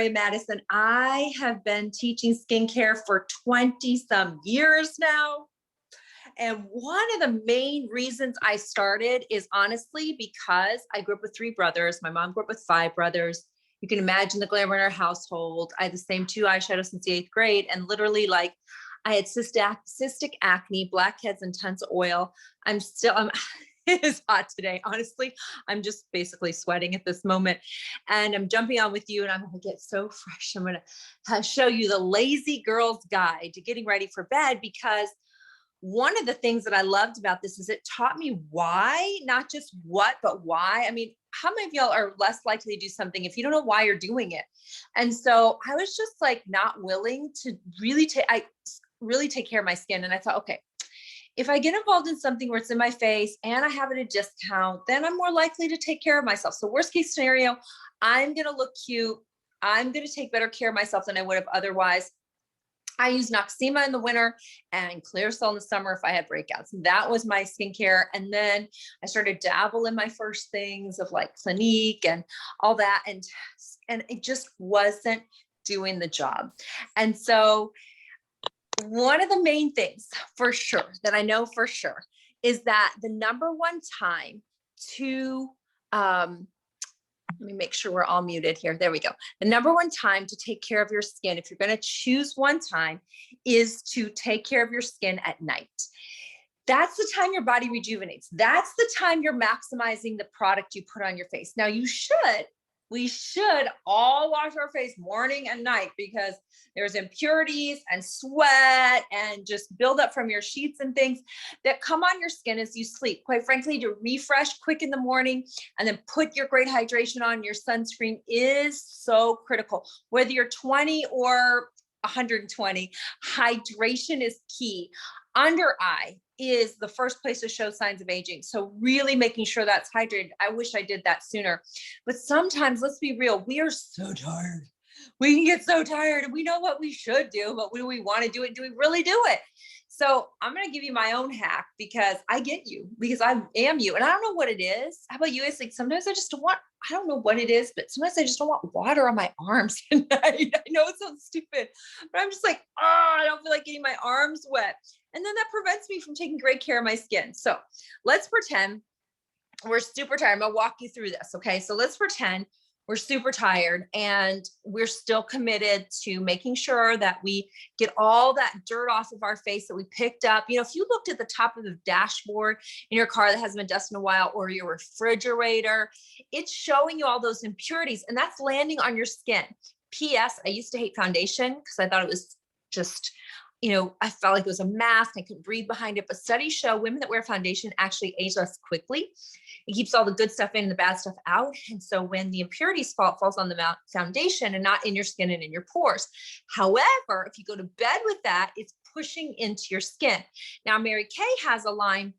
Roya Mattis, and I have been teaching skincare for 20 some years now. And one of the main reasons I started is honestly because I grew up with 3 brothers. My mom grew up with 5 brothers. You can imagine the glamour in our household. I had the same 2 eyeshadows since the 8th grade. And literally, like, I had cystic acne, blackheads, and tons of oil. It is hot today. Honestly, I'm just basically sweating at this moment, and I'm jumping on with you, and I'm going to get so fresh. I'm going to show you the lazy girl's guide to getting ready for bed, because one of the things that I loved about this is it taught me why, not just what, but why. I mean, how many of y'all are less likely to do something if you don't know why you're doing it? And so I was just like not willing to really take care of my skin. And I thought, okay, if I get involved in something where it's in my face and I have it at a discount, then I'm more likely to take care of myself. So worst case scenario, I'm going to look cute. I'm going to take better care of myself than I would have otherwise. I use Noxzema in the winter and Clearasil in the summer if I had breakouts. That was my skincare. And then I started dabble in my first things of like Clinique and all that. And it just wasn't doing the job. And so one of the main things for sure that I know for sure is that the number one time to, let me make sure we're all muted here. There we go. The number one time to take care of your skin, if you're going to choose one time, is to take care of your skin at night. That's the time your body rejuvenates. That's the time you're maximizing the product you put on your face. Now we should all wash our face morning and night, because there's impurities and sweat and just buildup from your sheets and things that come on your skin as you sleep. Quite frankly, to refresh quick in the morning and then put your great hydration on, your sunscreen is so critical. Whether you're 20 or 120, hydration is key. Under eye is the first place to show signs of aging. So really making sure that's hydrated. I wish I did that sooner. But sometimes, let's be real, we are so tired. We can get so tired and we know what we should do, but do we want to do it? Do we really do it? So I'm going to give you my own hack, because I get you, because I am you. And I don't know what it is. How about you? It's like, sometimes I just don't want, I don't know what it is, but sometimes I just don't want water on my arms at night. I know it sounds stupid, but I'm just like, oh, I don't feel like getting my arms wet. And then that prevents me from taking great care of my skin. So let's pretend we're super tired. I'm going to walk you through this. Okay. So let's pretend we're super tired and we're still committed to making sure that we get all that dirt off of our face that we picked up. You know, if you looked at the top of the dashboard in your car that hasn't been dusted in a while, or your refrigerator, it's showing you all those impurities, and that's landing on your skin. P.S. I used to hate foundation because I thought it was just, you know, I felt like it was a mask. I couldn't breathe behind it. But studies show women that wear foundation actually age less quickly. It keeps all the good stuff in and the bad stuff out. And so when the impurities falls on the foundation and not in your skin and in your pores. However, if you go to bed with that, it's pushing into your skin. Now, Mary Kay has a line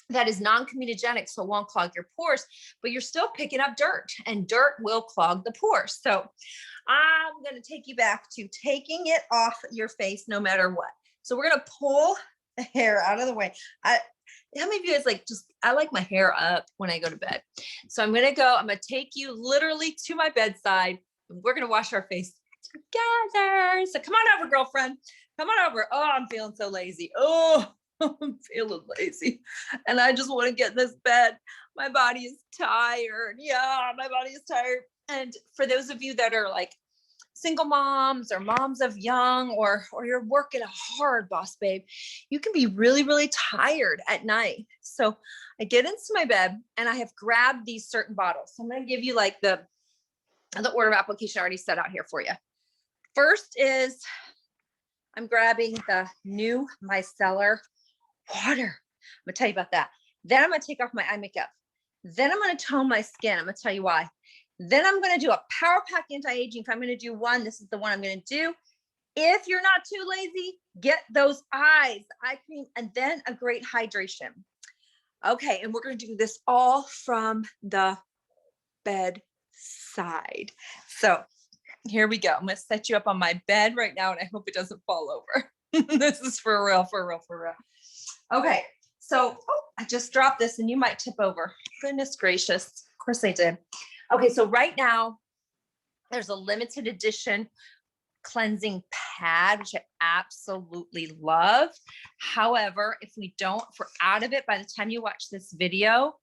that is non-comedogenic, so it won't clog your pores, but you're still picking up dirt, and dirt will clog the pores. So I'm going to take you back to taking it off your face no matter what. So we're going to pull the hair out of the way. How many of you guys I like my hair up when I go to bed. So I'm going to take you literally to my bedside, and we're going to wash our face together. So come on over, girlfriend. Come on over. Oh, I'm feeling so lazy. Oh, I'm feeling lazy. And I just want to get in this bed. My body is tired. Yeah, my body is tired. And for those of you that are like single moms or moms of young, or you're working hard, boss babe, you can be really, really tired at night. So I get into my bed and I have grabbed these certain bottles. So I'm going to give you like the order of application I already set out here for you. First is I'm grabbing the new micellar water. I'm going to tell you about that. Then I'm going to take off my eye makeup. Then I'm going to tone my skin. I'm going to tell you why. Then I'm going to do a Power Pack anti-aging. If I'm going to do one, this is the one I'm going to do. If you're not too lazy, get those eye cream, and then a great hydration. Okay, and we're going to do this all from the bedside. So here we go. I'm going to set you up on my bed right now, and I hope it doesn't fall over. This is for real, for real, for real. Okay, so I just dropped this and you might tip over. Goodness gracious. Of course I did. Okay, so right now There's a limited edition cleansing pad, which I absolutely love. However, if we're out of it by the time you watch this video,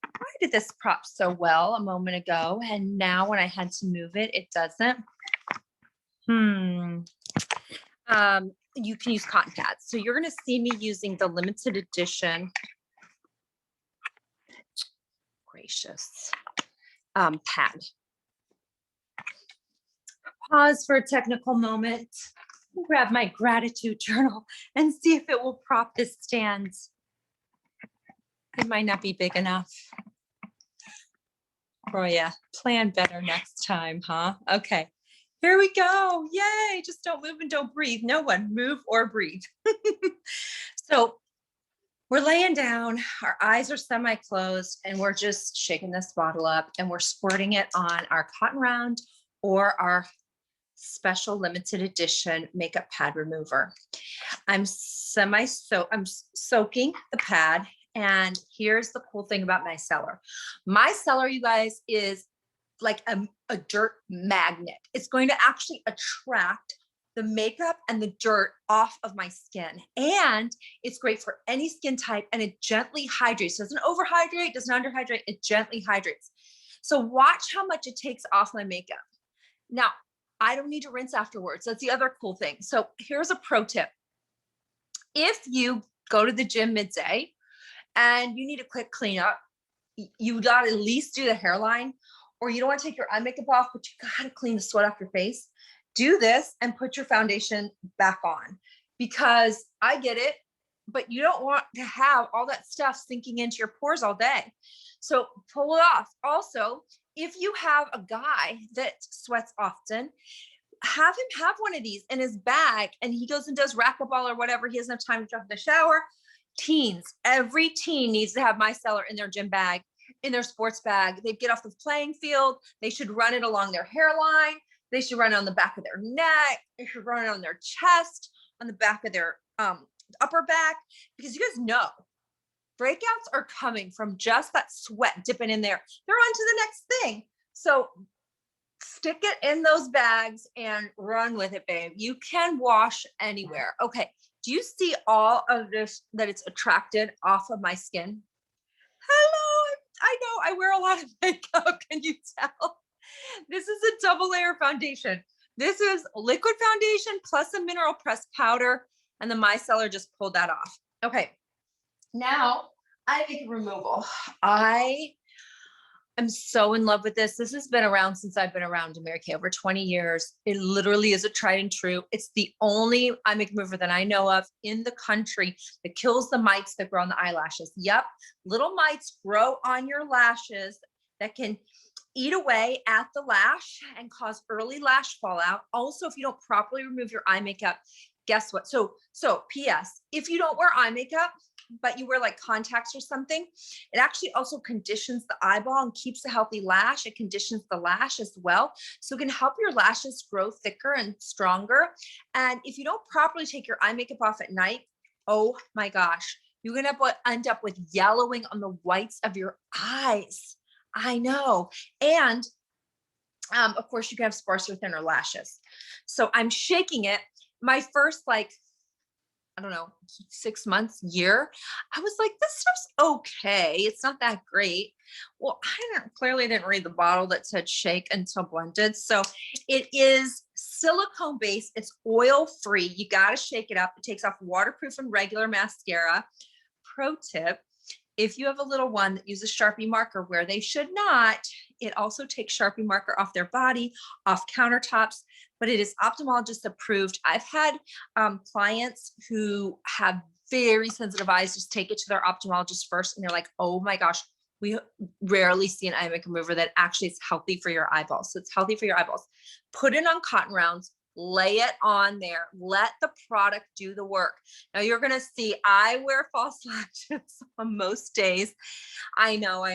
I did this prop so well a moment ago, and now when I had to move it, it doesn't. You can use cotton pads. So you're going to see me using the limited edition. Gracious. Pad. Pause for a technical moment. Grab my gratitude journal and see if it will prop this stand. It might not be big enough. Roya, plan better next time, huh? Okay, here we go. Yay, just don't move and don't breathe. No one move or breathe. So we're laying down, our eyes are semi-closed, and we're just shaking this bottle up and we're squirting it on our cotton round or our special limited edition makeup pad remover. I'm soaking the pad. And here's the cool thing about micellar. Micellar, you guys, is like a dirt magnet. It's going to actually attract the makeup and the dirt off of my skin. And it's great for any skin type, and it gently hydrates. It doesn't overhydrate, doesn't underhydrate, it gently hydrates. So watch how much it takes off my makeup. Now, I don't need to rinse afterwards. That's the other cool thing. So here's a pro tip. If you go to the gym midday and you need a quick cleanup, you got to at least do the hairline, or you don't want to take your eye makeup off, but you got to clean the sweat off your face. Do this and put your foundation back on, because I get it, but you don't want to have all that stuff sinking into your pores all day. So pull it off. Also, if you have a guy that sweats often, have him have one of these in his bag, and he goes and does racquetball or whatever. He doesn't have time to jump in the shower. Teens, every teen needs to have micellar in their gym bag, in their sports bag. They get off the playing field. They should run it along their hairline. They should run it on the back of their neck. They should run it on their chest, on the back of their upper back, because you guys know breakouts are coming from just that sweat dipping in there. They're on to the next thing. So stick it in those bags and run with it, babe. You can wash anywhere. Okay. Do you see all of this that it's attracted off of my skin? Hello. I know I wear a lot of makeup. Can you tell? This is a double layer foundation. This is liquid foundation plus a mineral pressed powder, and the micellar just pulled that off. Okay. Now eye makeup removal. I am so in love with this. This has been around since I've been around Mary Kay, over 20 years. It literally is a tried and true. It's the only eye makeup remover that I know of in the country that kills the mites that grow on the eyelashes. Yep, little mites grow on your lashes that can eat away at the lash and cause early lash fallout. Also, if you don't properly remove your eye makeup, guess what? So PS, if you don't wear eye makeup, but you wear like contacts or something, it actually also conditions the eyeball and keeps a healthy lash. It conditions the lash as well. So it can help your lashes grow thicker and stronger. And if you don't properly take your eye makeup off at night, oh my gosh, you're going to end up with yellowing on the whites of your eyes. I know. And of course, you can have sparser, thinner lashes. So I'm shaking it. My first, I don't know, 6 months, year, I was like, this stuff's okay. It's not that great. Well, I clearly didn't read the bottle that said shake until blended. So it is silicone based. It's oil free. You got to shake it up. It takes off waterproof and regular mascara. Pro tip: if you have a little one that uses Sharpie marker where they should not, it also takes Sharpie marker off their body, off countertops, but it is ophthalmologist approved. I've had clients who have very sensitive eyes just take it to their ophthalmologist first, and they're like, oh my gosh, we rarely see an eye makeup remover that actually is healthy for your eyeballs. So it's healthy for your eyeballs. Put it on cotton rounds, lay it on there, let the product do the work. Now you're going to see I wear false lashes on most days. I know.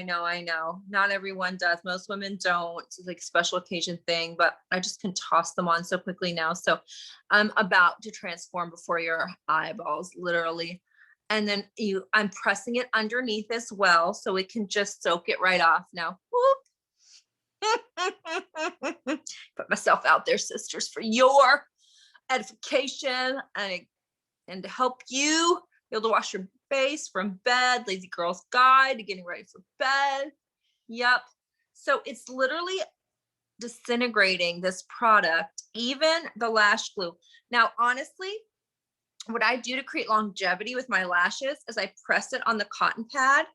Not everyone does. Most women don't. It's like a special occasion thing, but I just can toss them on so quickly now. So I'm about to transform before your eyeballs, literally. And then I'm pressing it underneath as well, so it can just soak it right off. Now, whoop, Put myself out there, sisters, for your edification and to help you be able to wash your face from bed. Lazy Girl's Guide to Getting Ready for Bed. Yep. So it's literally disintegrating this product, even the lash glue. Now, honestly, what I do to create longevity with my lashes is I press it on the cotton pad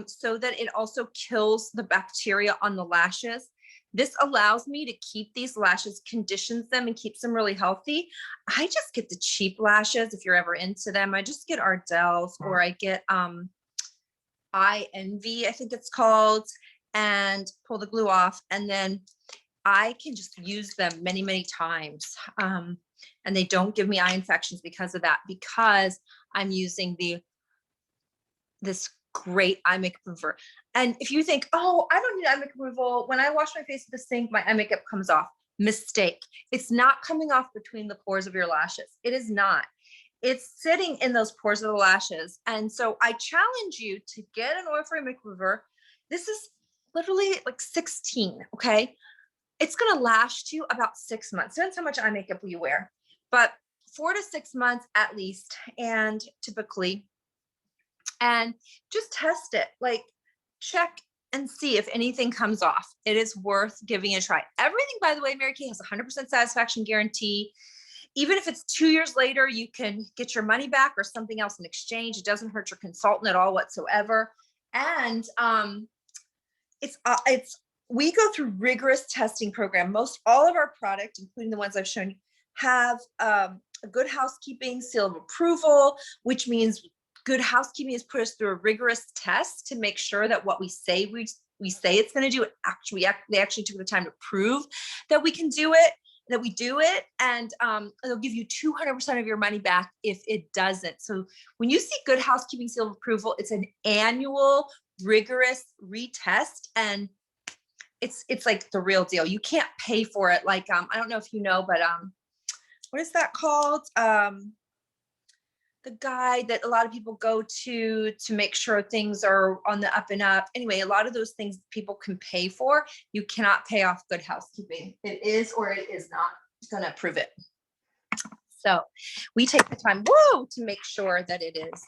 so that it also kills the bacteria on the lashes. This allows me to keep these lashes, conditions them, and keeps them really healthy. I just get the cheap lashes if you're ever into them. I just get Ardell's, or I get I Envy, I think it's called, and pull the glue off. And then I can just use them many, many times. And they don't give me eye infections because of that, because I'm using this great eye makeup remover. And if you think, oh, I don't need eye makeup removal, when I wash my face at the sink, my eye makeup comes off. Mistake. It's not coming off between the pores of your lashes. It is not. It's sitting in those pores of the lashes. And so I challenge you to get an oil-free makeup remover. This is literally like 16, okay? It's going to last you about 6 months. Depends how much eye makeup you wear, but 4 to 6 months at least, and typically. And just test it, like check and see if anything comes off. It is worth giving it a try. Everything, by the way, Mary Kay, has 100% satisfaction guarantee. Even if it's 2 years later, you can get your money back or something else in exchange. It doesn't hurt your consultant at all whatsoever. And we go through rigorous testing program. Most all of our product, including the ones I've shown you, have a good housekeeping seal of approval, which means good housekeeping has put us through a rigorous test to make sure that what we say we say it's going to do, they actually took the time to prove that we can do it, that we do it, and they'll give you 200% of your money back if it doesn't. So when you see good housekeeping seal of approval, it's an annual rigorous retest, and it's like the real deal. You can't pay for it. Like I don't know if you know, but what is that called? The guide that a lot of people go to make sure things are on the up and up. Anyway, a lot of those things people can pay for. You cannot pay off good housekeeping. It is or it is not going to prove it. So we take the time, to make sure that it is.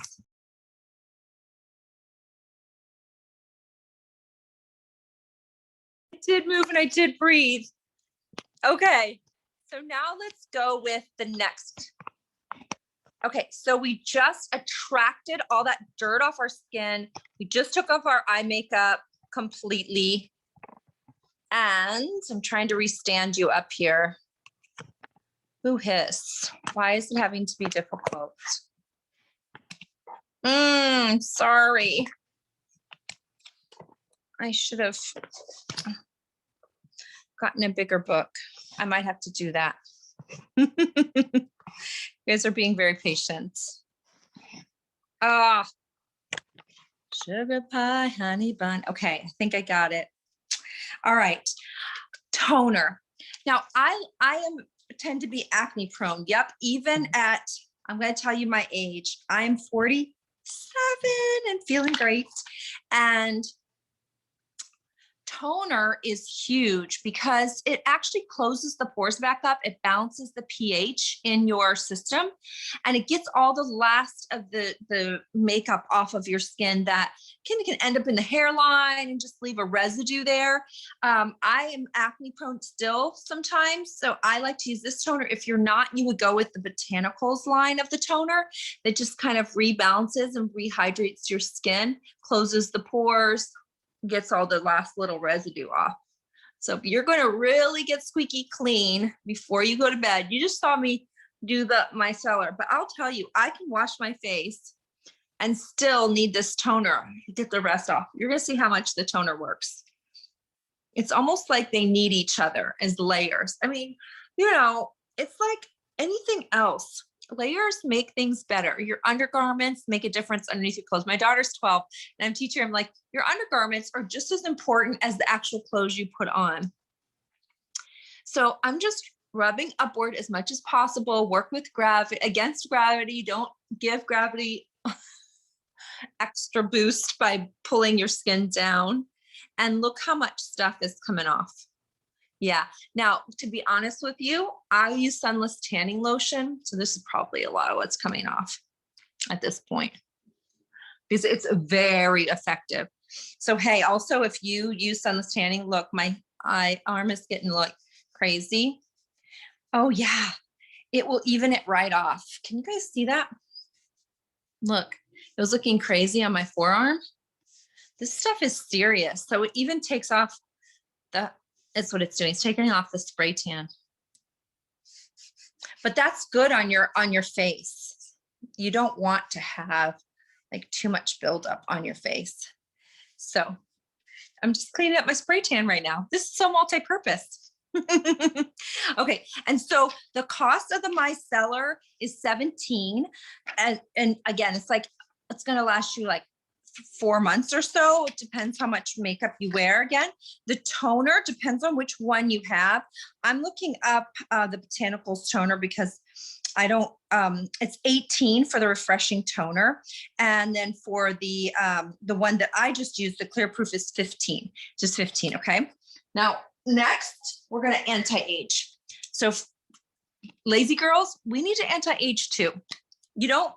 I did move and I did breathe. Okay, so now let's go with the next. Okay, so we just attracted all that dirt off our skin. We just took off our eye makeup completely. And I'm trying to restand you up here. Ooh, hiss. Why is it having to be difficult? Sorry. I should have gotten a bigger book. I might have to do that. You guys are being very patient. Sugar pie, honey bun. Okay, I think I got it. All right, toner. Now, I tend to be acne prone. Yep, even at, I'm going to tell you my age. I'm 47 and feeling great. And toner is huge because it actually closes the pores back up. It balances the pH in your system, and it gets all the last of the makeup off of your skin that can end up in the hairline and just leave a residue there. I am acne prone still sometimes, so I like to use this toner. If you're not, you would go with the botanicals line of the toner that just kind of rebalances and rehydrates your skin, closes the pores, gets all the last little residue off. So you're going to really get squeaky clean before you go to bed. You just saw me do the micellar, but I'll tell you, I can wash my face and still need this toner to get the rest off. You're going to see how much the toner works. It's almost like they need each other as layers. I mean, you know, it's like anything else. Layers make things better. Your undergarments make a difference underneath your clothes. My daughter's 12 and I'm teaching her, I'm like, your undergarments are just as important as the actual clothes you put on. So I'm just rubbing upward as much as possible, work with gravity, against gravity. Don't give gravity extra boost by pulling your skin down. And look how much stuff is coming off. Yeah. Now, to be honest with you, I use sunless tanning lotion. So this is probably a lot of what's coming off at this point, because it's very effective. So, hey, also, if you use sunless tanning, look, my arm is getting like crazy. Oh yeah, it will even it right off. Can you guys see that? Look, it was looking crazy on my forearm. This stuff is serious. So it even takes off that's what it's doing. It's taking off the spray tan. But that's good on your face. You don't want to have like too much buildup on your face. So I'm just cleaning up my spray tan right now. This is so multi-purpose. Okay. And so the cost of the micellar is $17. And again, it's like, it's going to last you like 4 months or so. It depends how much makeup you wear. Again, the toner depends on which one you have. I'm looking up the Botanicals toner because I don't, it's 18 for the refreshing toner. And then for the one that I just used, the Clear Proof, is 15, just 15. Okay. Now, next we're going to anti-age. So lazy girls, we need to anti-age too. You don't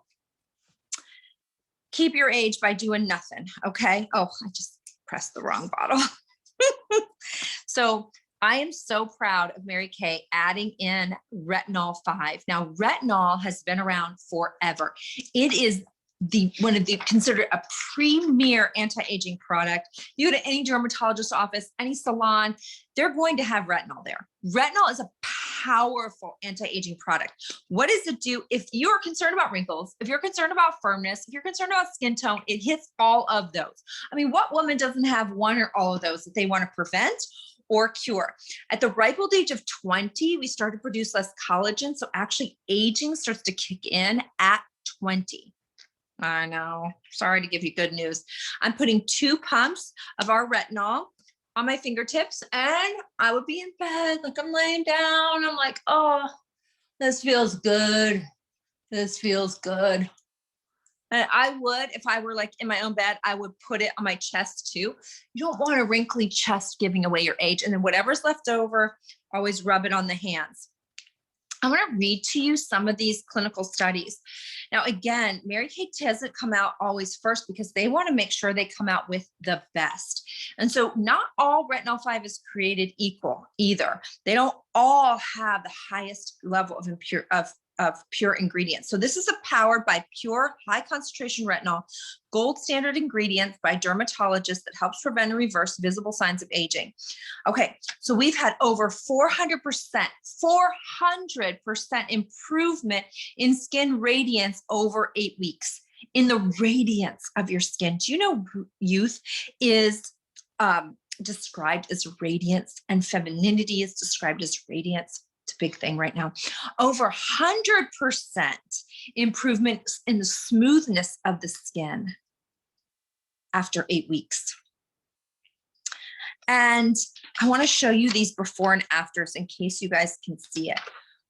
keep your age by doing nothing. Okay. Oh, I just pressed the wrong bottle. So I am so proud of Mary Kay adding in Retinol 5. Now, Retinol has been around forever. It is one of the considered a premier anti-aging product. You go to any dermatologist office, any salon, they're going to have Retinol there. Retinol is a powerful anti-aging product. What does it do? If you're concerned about wrinkles, if you're concerned about firmness, if you're concerned about skin tone, it hits all of those. I mean, what woman doesn't have one or all of those that they want to prevent or cure? At the ripe old age of 20, we start to produce less collagen. So actually aging starts to kick in at 20. I know. Sorry to give you good news. I'm putting 2 pumps of our retinol on my fingertips, and I would be in bed, like I'm laying down. I'm like, oh, this feels good. This feels good. And I would, if I were like in my own bed, I would put it on my chest too. You don't want a wrinkly chest giving away your age. And then whatever's left over, always rub it on the hands. I'm going to read to you some of these clinical studies. Now, again, Mary Kay doesn't come out always first because they want to make sure they come out with the best. And so not all Retinol 5 is created equal either. They don't all have the highest level of pure ingredients. So this is powered by pure high concentration retinol, gold standard ingredients by dermatologists that helps prevent and reverse visible signs of aging. Okay, so we've had over 400% improvement in skin radiance over 8 weeks, in the radiance of your skin. Do you know youth is described as radiance, and femininity is described as radiance? It's a big thing right now. Over 100% improvement in the smoothness of the skin after 8 weeks. And I want to show you these before and afters in case you guys can see it.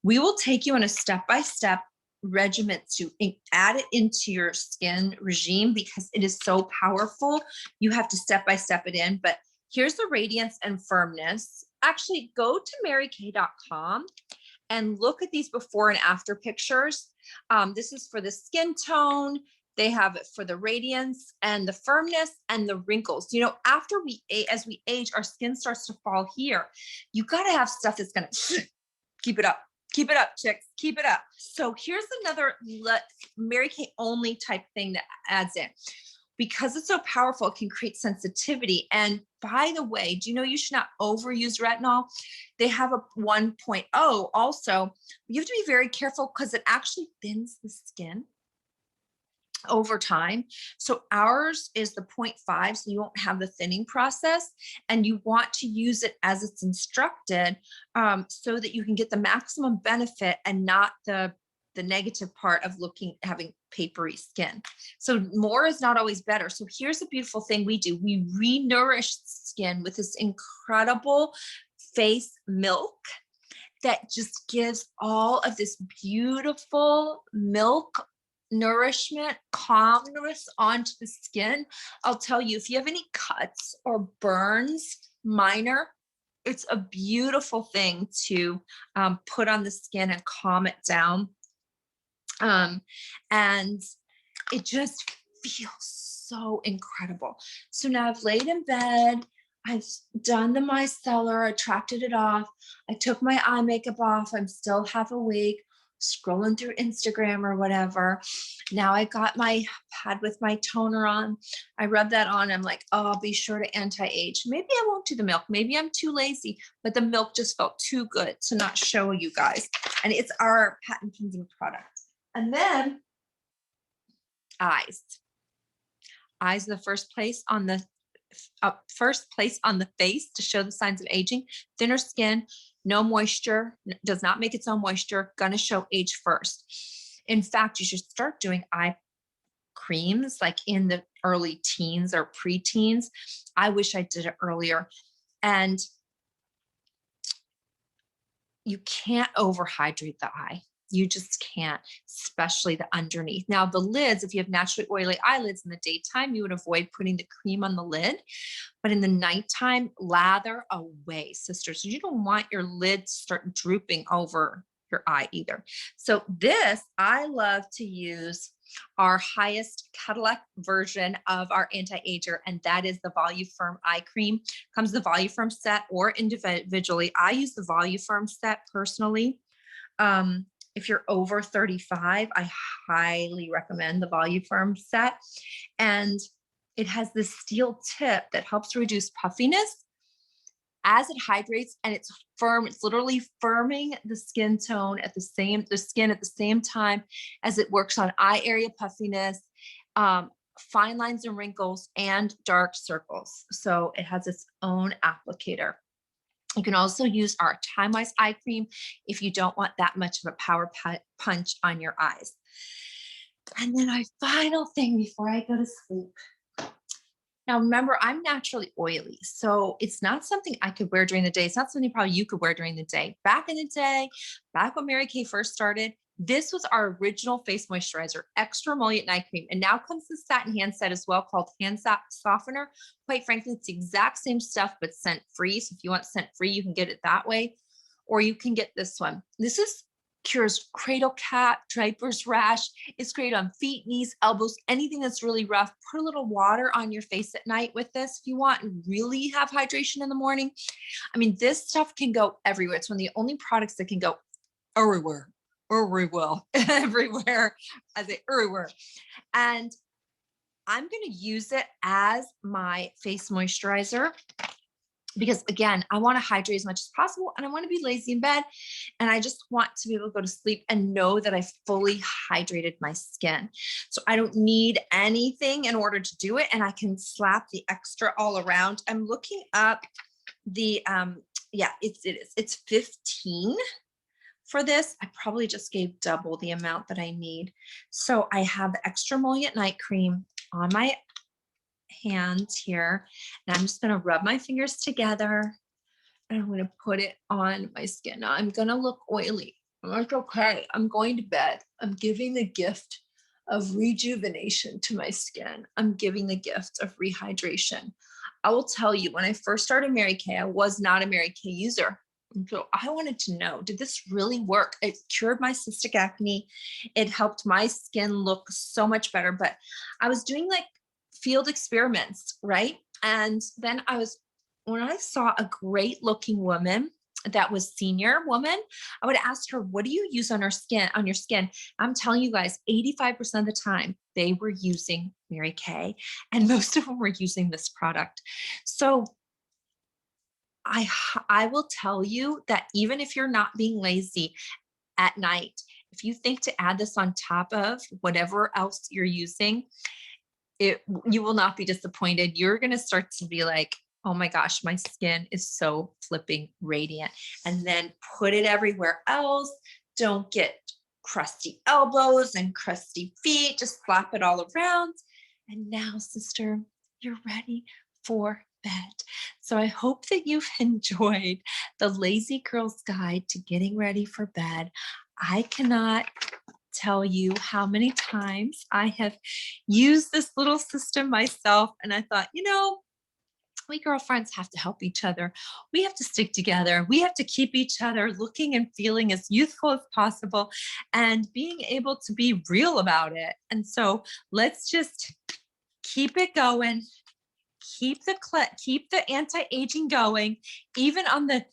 We will take you on a step-by-step regimen to add it into your skin regime because it is so powerful. You have to step-by-step it in, but here's the radiance and firmness. Actually, go to marykay.com and look at these before and after pictures. This is for the skin tone. They have it for the radiance and the firmness and the wrinkles. You know, as we age, our skin starts to fall here. You got to have stuff that's going to keep it up. Keep it up, chicks. Keep it up. So here's another Mary Kay only type thing that adds in. Because it's so powerful, it can create sensitivity. And by the way, do you know you should not overuse retinol? They have a 1.0 also. You have to be very careful because it actually thins the skin over time. So ours is the 0.5, so you won't have the thinning process, and you want to use it as it's instructed so that you can get the maximum benefit and not the negative part of having papery skin. So more is not always better. So here's a beautiful thing we do. We re-nourish skin with this incredible face milk that just gives all of this beautiful milk nourishment, calmness onto the skin. I'll tell you, if you have any cuts or burns, minor, it's a beautiful thing to put on the skin and calm it down. And it just feels so incredible. So now I've laid in bed, I've done the micellar, I tracted it off, I took my eye makeup off, I'm still half awake, scrolling through Instagram or whatever. Now I got my pad with my toner on. I rub that on. I'm like, oh, I'll be sure to anti-age. Maybe I won't do the milk. Maybe I'm too lazy, but the milk just felt too good to not show you guys. And it's our patent pending product. And then eyes. Eyes are the first place on the face to show the signs of aging. Thinner skin, no moisture, does not make its own moisture, gonna show age first. In fact, you should start doing eye creams like in the early teens or pre-teens. I wish I did it earlier. And you can't overhydrate the eye. You just can't, especially the underneath. Now the lids, if you have naturally oily eyelids in the daytime, you would avoid putting the cream on the lid, but in the nighttime, lather away, sisters. You don't want your lid to start drooping over your eye either. So this, I love to use our highest Cadillac version of our anti-ager, and that is the Voluform eye cream. Comes the Voluform set or individually. I use the Voluform set personally. If you're over 35, I highly recommend the Voluform set. And it has this steel tip that helps reduce puffiness as it hydrates, and it's firm. It's literally firming the skin tone at the same time as it works on eye area puffiness, fine lines and wrinkles, and dark circles. So it has its own applicator. You can also use our Time-Wise eye cream if you don't want that much of a power punch on your eyes. And then our final thing before I go to sleep. Now, remember, I'm naturally oily, so it's not something I could wear during the day. It's not something probably you could wear during the day. Back in the day, back when Mary Kay first started, this was our original face moisturizer, extra emollient night cream. And now comes the satin hand set as well, called hand softener. Quite frankly, it's the exact same stuff, but scent free. So if you want scent free, you can get it that way, or you can get this one. This cures cradle cap, diapers rash. It's great on feet, knees, elbows, anything that's really rough. Put a little water on your face at night with this if you want and really have hydration in the morning. I mean, this stuff can go everywhere. It's one of the only products that can go everywhere. Everywhere. I say everywhere. And I'm going to use it as my face moisturizer because, again, I want to hydrate as much as possible and I want to be lazy in bed. And I just want to be able to go to sleep and know that I fully hydrated my skin. So I don't need anything in order to do it. And I can slap the extra all around. I'm looking up the, it's 15 for this. I probably just gave double the amount that I need. So I have the extra emollient night cream on my hands here, and I'm just going to rub my fingers together and I'm going to put it on my skin. Now I'm going to look oily. I'm like, okay, I'm going to bed. I'm giving the gift of rejuvenation to my skin. I'm giving the gift of rehydration. I will tell you, when I first started Mary Kay, I was not a Mary Kay user. And so I wanted to know, did this really work? It cured my cystic acne. It helped my skin look so much better. But I was doing like field experiments, right? And then when I saw a great looking woman that was senior woman, I would ask her, what do you use on your skin? I'm telling you guys, 85% of the time they were using Mary Kay, and most of them were using this product. So I will tell you that even if you're not being lazy at night, if you think to add this on top of whatever else you're using, you will not be disappointed. You're going to start to be like, oh my gosh, my skin is so flipping radiant. And then put it everywhere else. Don't get crusty elbows and crusty feet. Just slap it all around. And now, sister, you're ready for bed. So I hope that you've enjoyed the Lazy Girl's Guide to Getting Ready for Bed. I cannot tell you how many times I have used this little system myself. And I thought, we girlfriends have to help each other. We have to stick together. We have to keep each other looking and feeling as youthful as possible and being able to be real about it. And so let's just keep it going. Keep the anti-aging going, even on the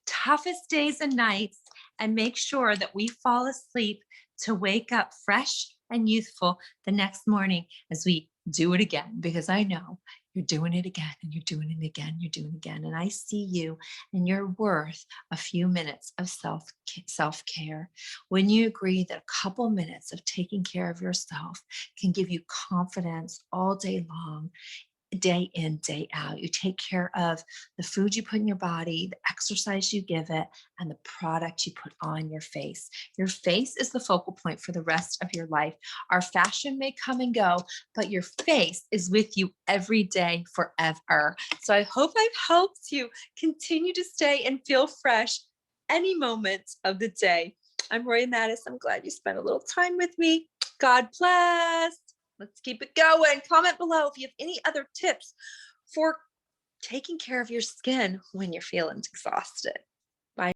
toughest days and nights, and make sure that we fall asleep to wake up fresh and youthful the next morning as we do it again, because I know you're doing it again and you're doing it again, you're doing it again. And I see you, and you're worth a few minutes of self-care. When you agree that a couple minutes of taking care of yourself can give you confidence all day long, day in, day out. You take care of the food you put in your body, the exercise you give it, and the product you put on your face. Your face is the focal point for the rest of your life. Our fashion may come and go, but your face is with you every day forever. So I hope I've helped you continue to stay and feel fresh any moment of the day. I'm Roya Mattis. I'm glad you spent a little time with me. God bless. Let's keep it going. Comment below if you have any other tips for taking care of your skin when you're feeling exhausted.